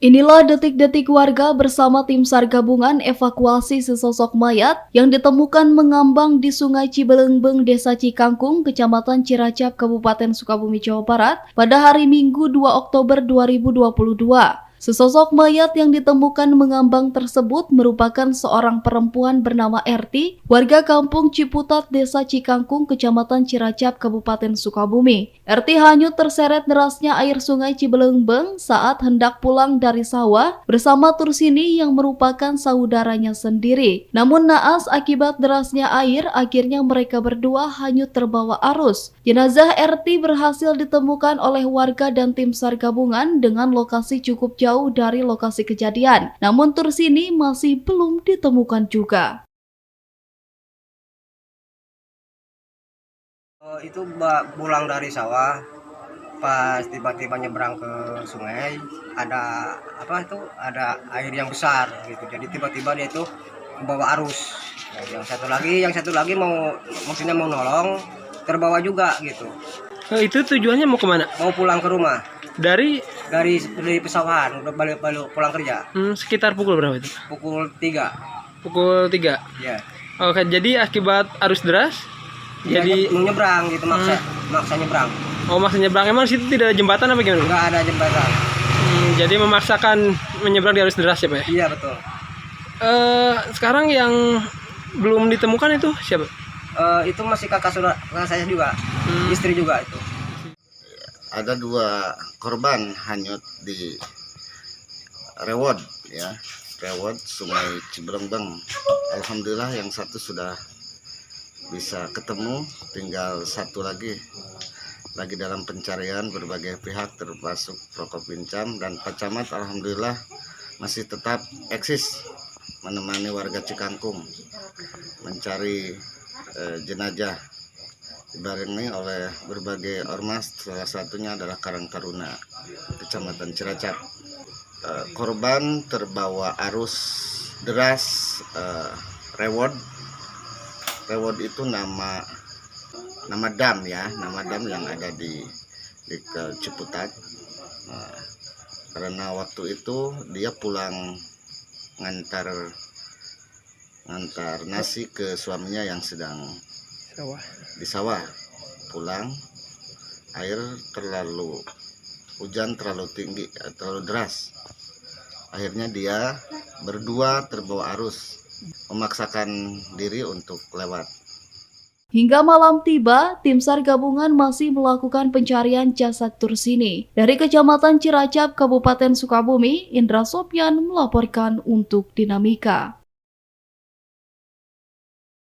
Inilah detik-detik warga bersama tim SAR gabungan evakuasi sesosok mayat yang ditemukan mengambang di Sungai Cibelengbeng, Desa Cikangkung, Kecamatan Ciracap, Kabupaten Sukabumi, Jawa Barat pada hari Minggu 2 Oktober 2022. Sesosok mayat yang ditemukan mengambang tersebut merupakan seorang perempuan bernama Erti, warga kampung Ciputat, Desa Cikangkung, Kecamatan Ciracap, Kabupaten Sukabumi. Erti hanyut terseret derasnya air Sungai Cibelengbeng saat hendak pulang dari sawah bersama Tursini yang merupakan saudaranya sendiri. Namun naas akibat derasnya air, akhirnya mereka berdua hanyut terbawa arus. Jenazah Erti berhasil ditemukan oleh warga dan tim SAR gabungan dengan lokasi cukup jauh dari lokasi kejadian. Namun Tursini masih belum ditemukan juga. Itu pulang dari sawah, pas tiba-tiba nyebrang ke sungai, ada ada air yang besar gitu. Jadi tiba-tiba dia itu membawa arus. Nah, yang satu lagi maksudnya mau nolong, terbawa juga gitu. Itu tujuannya mau kemana? Mau pulang ke rumah Dari dari pesawahan, udah balik pulang kerja. sekitar pukul berapa itu? Pukul 3. Pukul 3. Ya. Oke, jadi akibat arus deras jadi Mau nyebrang gitu, maksa nyebrang. maksa nyebrang. Emang situ tidak ada jembatan apa gimana? Enggak ada jembatan. Jadi memaksakan menyeberang di arus deras ya, Pak ya? Iya, betul. Sekarang yang belum ditemukan itu siapa? Itu masih kakak saya juga, istri juga itu. Ada 2 korban hanyut di Rewod ya, Rewod Sungai Cibelengbeng. Alhamdulillah yang satu sudah bisa ketemu, tinggal satu lagi dalam pencarian berbagai pihak termasuk Prokopincam dan Pak Camat. Alhamdulillah masih tetap eksis menemani warga Cikangkung mencari jenazah, dibarengi oleh berbagai ormas, salah satunya adalah Karang Taruna Kecamatan Ciracap. Korban terbawa arus deras. Rewod itu nama dam ya, nama dam yang ada di Ciputat. Karena waktu itu dia pulang ngantar nasi ke suaminya yang sedang di sawah. Pulang, hujan terlalu tinggi, terlalu deras. Akhirnya dia berdua terbawa arus, memaksakan diri untuk lewat. Hingga malam tiba, tim SAR gabungan masih melakukan pencarian jasad Tursini. Dari Kecamatan Ciracap, Kabupaten Sukabumi, Indra Sopyan melaporkan untuk Dinamika.